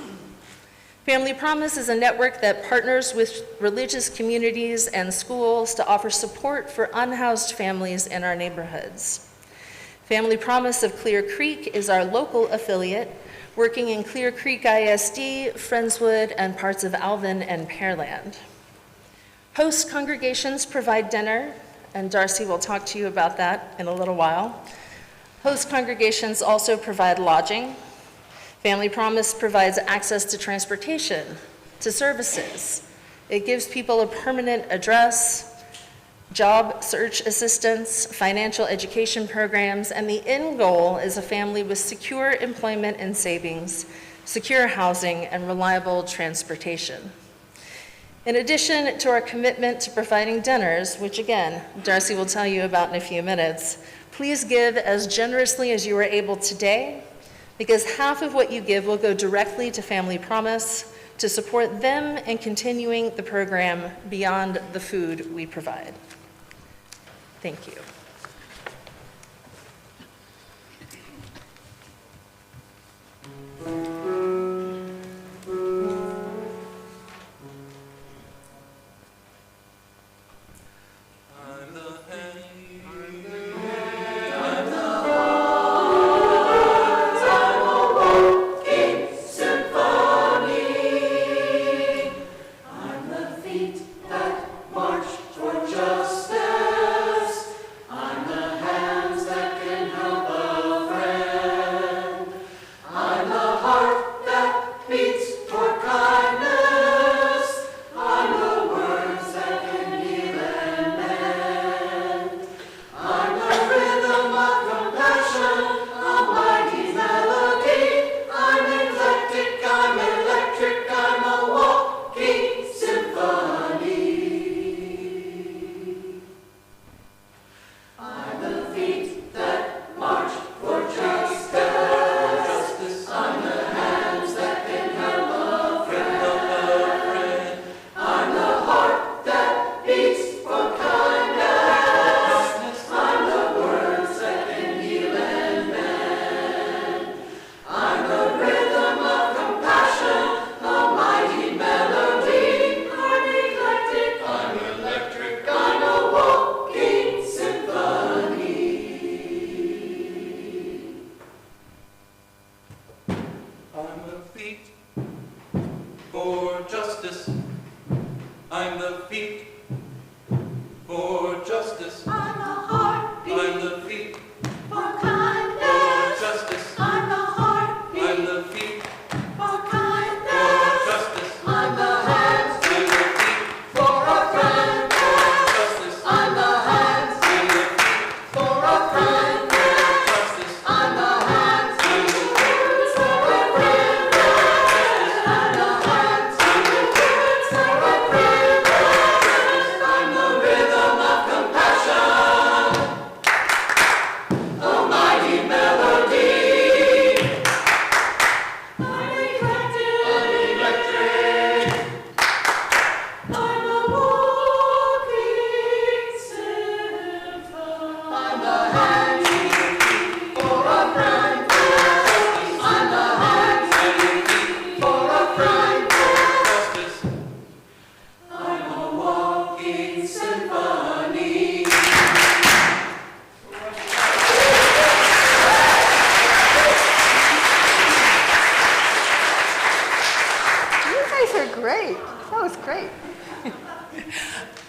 Family Promise is a network that partners with religious communities and schools to offer support for unhoused families in our neighborhoods. Family Promise of Clear Creek is our local affiliate, working in Clear Creek ISD, Friendswood, and parts of Alvin and Pearland. Host congregations provide dinner, and Darcy will talk to you about that in a little while. Host congregations also provide lodging. Family Promise provides access to transportation, to services. It gives people a permanent address, job search assistance, financial education programs, and the end goal is a family with secure employment and savings, secure housing, and reliable transportation. In addition to our commitment to providing dinners, which again, Darcy will tell you about in a few minutes, please give as generously as you are able today, because half of what you give will go directly to Family Promise to support them in continuing the program beyond the food we provide. Thank you.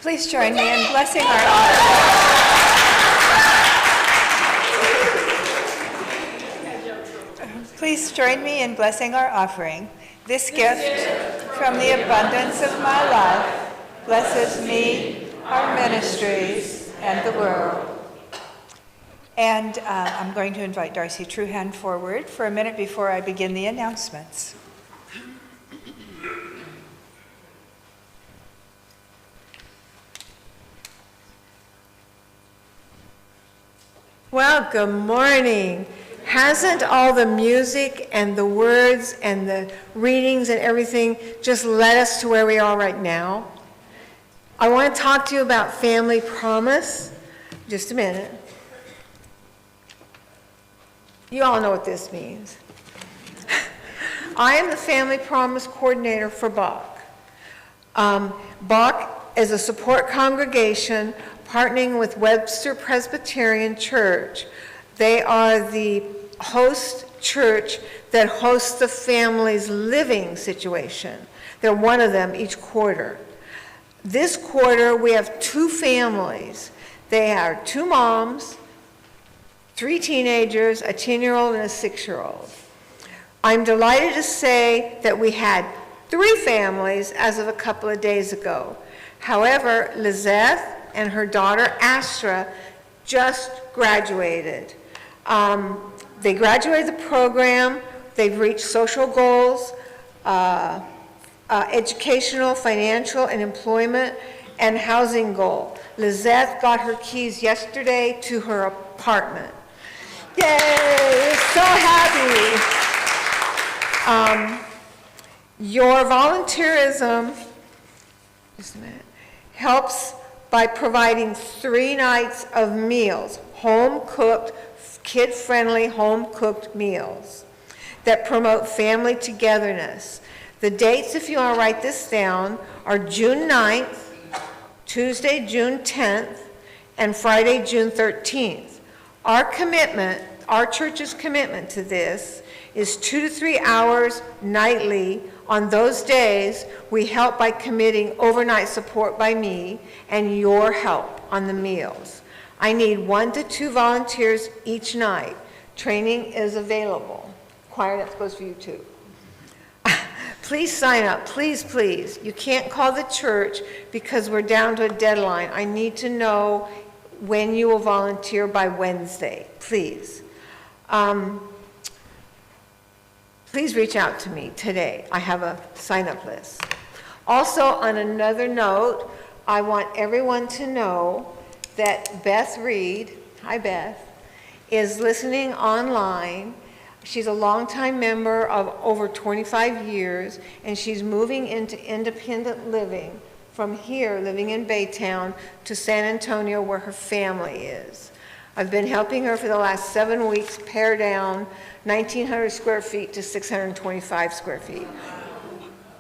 Please join me in blessing our offering. Please join me in blessing our offering. This gift from the abundance of my life blesses me, our ministries, and the world. And I'm going to invite Darcy Truhan forward for a minute before I begin the announcements. Well, good morning. Hasn't all the music and the words and the readings and everything just led us to where we are right now? I want to talk to you about Family Promise. Just a minute. You all know what this means. I am the Family Promise Coordinator for Bach. Bach is a support congregation partnering with Webster Presbyterian Church. They are the host church that hosts the family's living situation. They're one of them each quarter. This quarter, we have 2 families. They are 2 moms, 3 teenagers, a 10-year-old and a 6-year-old. I'm delighted to say that we had 3 families as of a couple of days ago. However, Lizeth and her daughter Astra just graduated. They graduated the program, they've reached social goals, educational, financial, and employment, and housing goal. Lizeth got her keys yesterday to her apartment. Yay, so happy. Your volunteerism, just a minute, helps by providing 3 nights of meals, home-cooked, kid-friendly, home-cooked meals that promote family togetherness. The dates, if you want to write this down, are June 9th, Tuesday, June 10th, and Friday, June 13th. Our commitment, our church's commitment to this is 2 to 3 hours nightly. On those days, we help by committing overnight support by me and your help on the meals. I need 1 to 2 volunteers each night. Training is available. Choir, that goes for you too. Please sign up, please, please. You can't call the church because we're down to a deadline. I need to know when you will volunteer by Wednesday, please. Please reach out to me today. I have a sign-up list. Also, on another note, I want everyone to know that Beth Reed, hi Beth, is listening online. She's a longtime member of over 25 years, and she's moving into independent living from here, living in Baytown, to San Antonio, where her family is. I've been helping her for the last 7 weeks pare down 1,900 square feet to 625 square feet.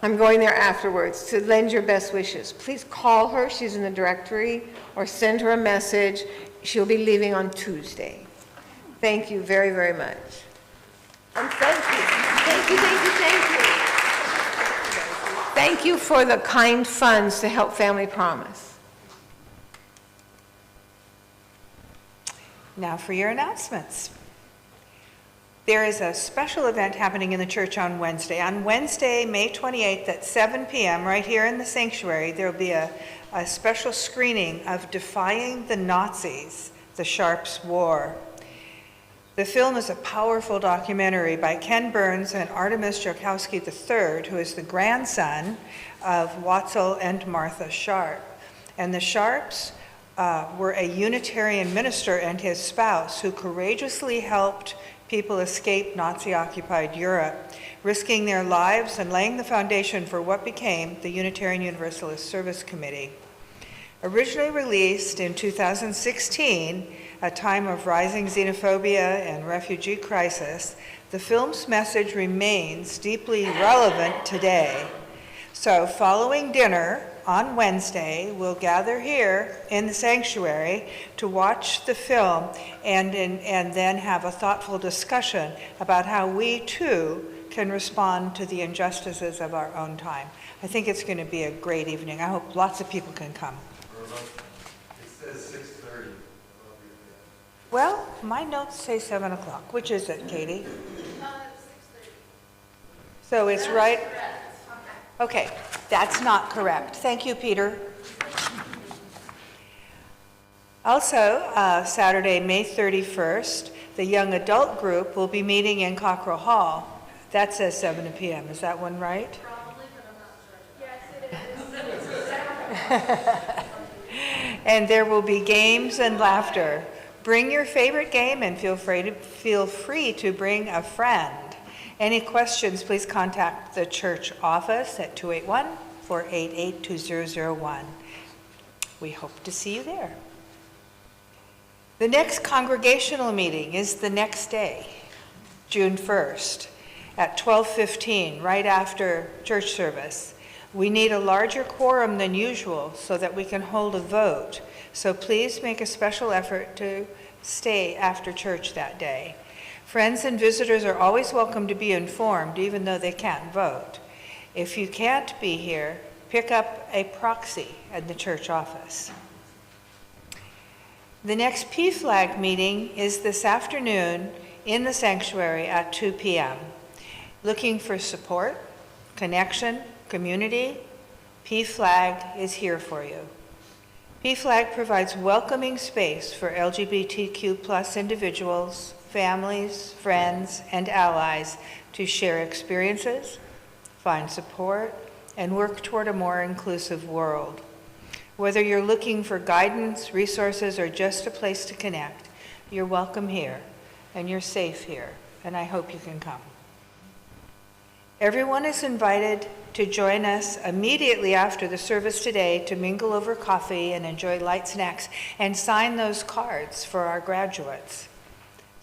I'm going there afterwards to lend your best wishes. Please call her, she's in the directory, or send her a message. She'll be leaving on Tuesday. Thank you very, very much. And thank you. Thank you, thank you, thank you. Thank you for the kind funds to help Family Promise. Now for your announcements. There is a special event happening in the church on Wednesday. On Wednesday, May 28th at 7 p.m., right here in the sanctuary, there will be a special screening of Defying the Nazis, the Sharps War. The film is a powerful documentary by Ken Burns and Artemis Joukowsky III, who is the grandson of Watzel and Martha Sharp. And the Sharps were a Unitarian minister and his spouse who courageously helped people escape Nazi-occupied Europe, risking their lives and laying the foundation for what became the Unitarian Universalist Service Committee. Originally released in 2016, a time of rising xenophobia and refugee crisis, the film's message remains deeply relevant today. So following dinner on Wednesday, we'll gather here in the sanctuary to watch the film and then have a thoughtful discussion about how we too can respond to the injustices of our own time. I think it's going to be a great evening. I hope lots of people can come. It says 6:30. Well, my notes say 7 o'clock. Which is it, Katie? 6:30. So it's right. Okay, that's not correct. Thank you, Peter. Also, Saturday, May 31st, the young adult group will be meeting in Cockrell Hall. That says 7 p.m. Is that one right? Probably, but I'm not sure. Yes, it is. And there will be games and laughter. Bring your favorite game and feel free to bring a friend. Any questions, please contact the church office at 281-488-2001. We hope to see you there. The next congregational meeting is the next day, June 1st, at 12:15, right after church service. We need a larger quorum than usual so that we can hold a vote. So please make a special effort to stay after church that day. Friends and visitors are always welcome to be informed, even though they can't vote. If you can't be here, pick up a proxy at the church office. The next PFLAG meeting is this afternoon in the sanctuary at 2 p.m. Looking for support, connection, community? PFLAG is here for you. PFLAG provides welcoming space for LGBTQ+ individuals, families, friends, and allies to share experiences, find support, and work toward a more inclusive world. Whether you're looking for guidance, resources, or just a place to connect, you're welcome here, and you're safe here, and I hope you can come. Everyone is invited to join us immediately after the service today to mingle over coffee and enjoy light snacks and sign those cards for our graduates.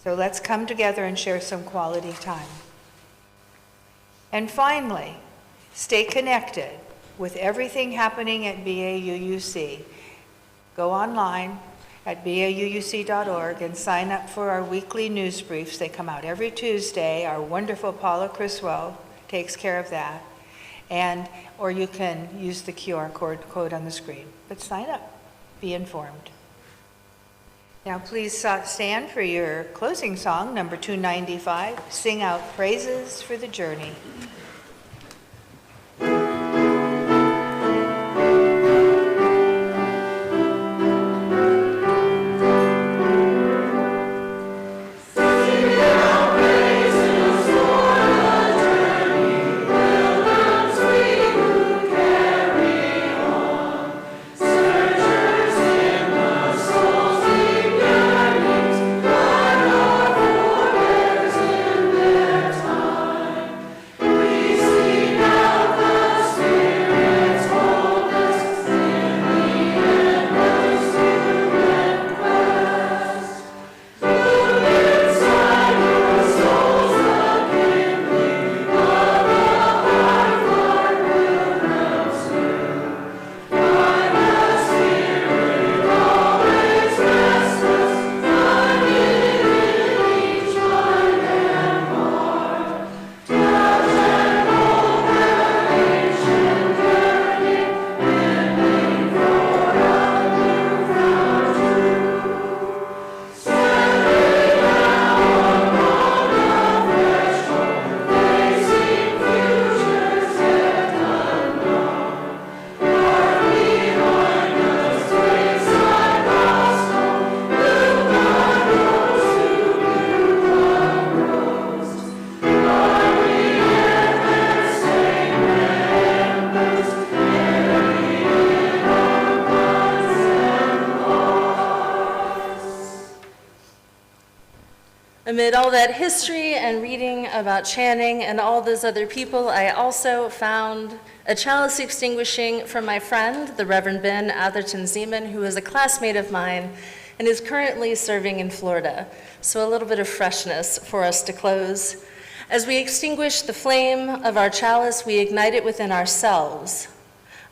So let's come together and share some quality time. And finally, stay connected with everything happening at BAUUC. Go online at BAUUC.org and sign up for our weekly news briefs. They come out every Tuesday. Our wonderful Paula Criswell takes care of that. Or you can use the QR code on the screen. But sign up, be informed. Now please stand for your closing song, number 295, Sing Out Praises for the Journey. Amid all that history and reading about Channing and all those other people, I also found a chalice extinguishing from my friend, the Reverend Ben Atherton Zeman, who is a classmate of mine and is currently serving in Florida. So a little bit of freshness for us to close. As we extinguish the flame of our chalice, we ignite it within ourselves.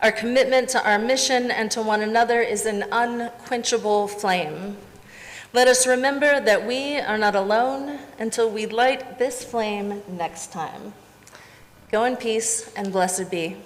Our commitment to our mission and to one another is an unquenchable flame. Let us remember that we are not alone until we light this flame next time. Go in peace and blessed be.